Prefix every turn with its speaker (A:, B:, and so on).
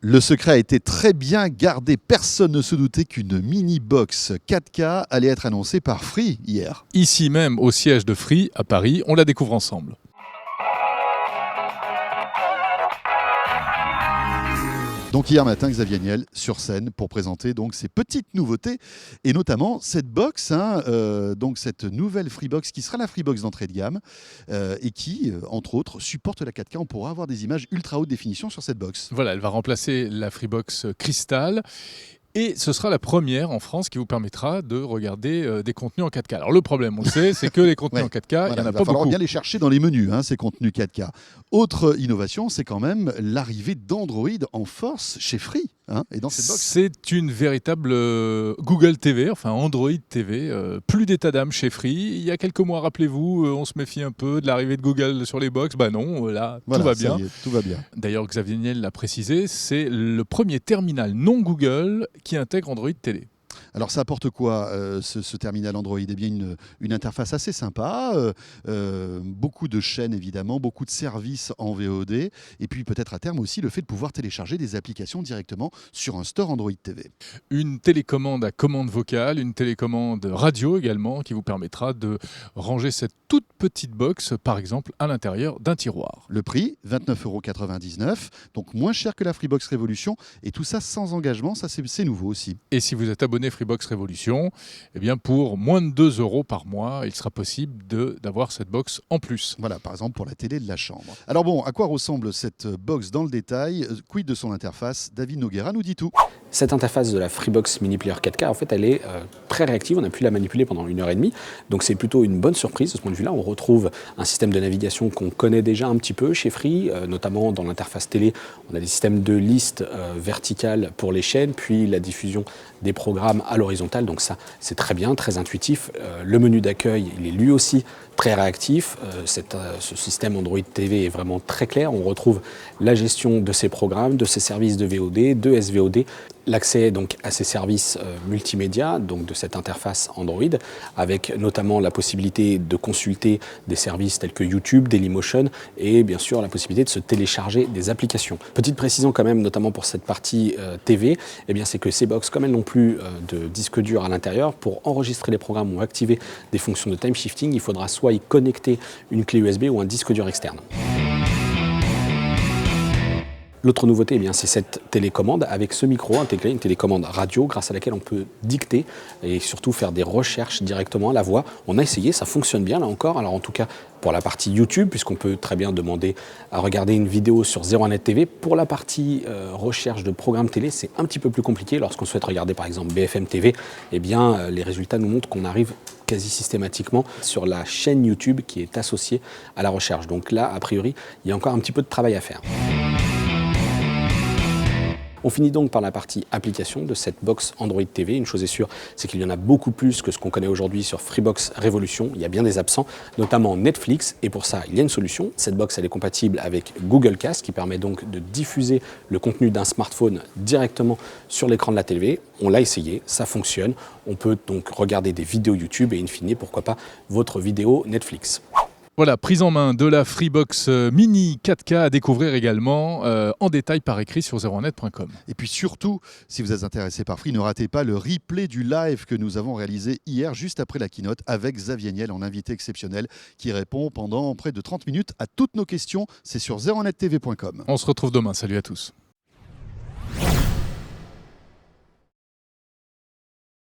A: Le secret a été très bien gardé. Personne ne se doutait qu'une mini-box 4K allait être annoncée par Free hier.
B: Ici même, au siège de Free, à Paris, on la découvre ensemble.
A: Donc hier matin, Xavier Niel sur scène pour présenter donc ces petites nouveautés et notamment cette box, donc cette nouvelle Freebox qui sera la Freebox d'entrée de gamme et qui, entre autres, supporte la 4K. On pourra avoir des images ultra haute définition sur cette box.
B: Voilà, elle va remplacer la Freebox Crystal. Et ce sera la première en France qui vous permettra de regarder des contenus en 4K. Alors le problème, on le sait, c'est que les contenus en 4K, il n'y en a pas beaucoup.
A: Il va falloir bien les chercher dans les menus, ces contenus 4K. Autre innovation, c'est quand même l'arrivée d'Android en force chez Free et dans cette box.
B: C'est une véritable Google TV, enfin Android TV. Plus d'état d'âme chez Free. Il y a quelques mois, rappelez-vous, on se méfie un peu de l'arrivée de Google sur les box. Bah non, là,
A: voilà,
B: tout va bien.
A: Tout va bien.
B: D'ailleurs, Xavier Niel l'a précisé, c'est le premier terminal non Google qui intègre Android Télé.
A: Alors ça apporte quoi ce terminal Android ? Eh bien une interface assez sympa, beaucoup de chaînes évidemment, beaucoup de services en VOD, et puis peut-être à terme aussi le fait de pouvoir télécharger des applications directement sur un store Android TV.
B: Une télécommande à commande vocale, une télécommande radio également qui vous permettra de ranger cette toute petite box par exemple à l'intérieur d'un tiroir.
A: Le prix, 29,99 €, donc moins cher que la Freebox Révolution, et tout ça sans engagement, ça c'est nouveau aussi.
B: Et si vous êtes abonné Freebox Révolution, eh bien pour moins de 2 € par mois, il sera possible d'avoir cette box en plus.
A: Voilà, par exemple pour la télé de la chambre. Alors bon, à quoi ressemble cette box dans le détail ? Quid de son interface ? David Noguera nous dit tout.
C: Cette interface de la Freebox Mini Player 4K, en fait, elle est très réactive. On a pu la manipuler pendant 1h30. Donc c'est plutôt une bonne surprise de ce point de vue-là. On retrouve un système de navigation qu'on connaît déjà un petit peu chez Free, notamment dans l'interface télé. On a des systèmes de liste verticales pour les chaînes, puis la diffusion des programmes à l'horizontale. Donc ça, c'est très bien, très intuitif. Le menu d'accueil, il est lui aussi très réactif. Ce système Android TV est vraiment très clair. On retrouve la gestion de ces programmes, de ces services de VOD, de SVOD, l'accès donc à ces services multimédia, donc de cette interface Android, avec notamment la possibilité de consulter des services tels que YouTube, Dailymotion, et bien sûr la possibilité de se télécharger des applications. Petite précision quand même, notamment pour cette partie TV, eh bien c'est que ces box, comme elles n'ont plus de disque dur à l'intérieur, pour enregistrer les programmes ou activer des fonctions de time shifting, il faudra soit y connecter une clé USB ou un disque dur externe. L'autre nouveauté, eh bien, c'est cette télécommande avec ce micro intégré, une télécommande radio grâce à laquelle on peut dicter et surtout faire des recherches directement à la voix. On a essayé, ça fonctionne bien là encore. Alors en tout cas pour la partie YouTube, puisqu'on peut très bien demander à regarder une vidéo sur 01net TV. Pour la partie recherche de programmes télé, c'est un petit peu plus compliqué. Lorsqu'on souhaite regarder par exemple BFM TV, eh bien, les résultats nous montrent qu'on arrive quasi systématiquement sur la chaîne YouTube qui est associée à la recherche. Donc là, a priori, il y a encore un petit peu de travail à faire. On finit donc par la partie application de cette box Android TV. Une chose est sûre, c'est qu'il y en a beaucoup plus que ce qu'on connaît aujourd'hui sur Freebox Révolution. Il y a bien des absents, notamment Netflix, et pour ça, il y a une solution. Cette box, elle est compatible avec Google Cast, qui permet donc de diffuser le contenu d'un smartphone directement sur l'écran de la télé. On l'a essayé, ça fonctionne. On peut donc regarder des vidéos YouTube et in fine, pourquoi pas, votre vidéo Netflix.
B: Voilà, prise en main de la Freebox Mini 4K à découvrir également en détail par écrit sur 01net.com.
A: Et puis surtout, si vous êtes intéressé par Free, ne ratez pas le replay du live que nous avons réalisé hier, juste après la keynote, avec Xavier Niel en invité exceptionnel, qui répond pendant près de 30 minutes à toutes nos questions. C'est sur 01nettv.com.
B: On se retrouve demain. Salut à tous.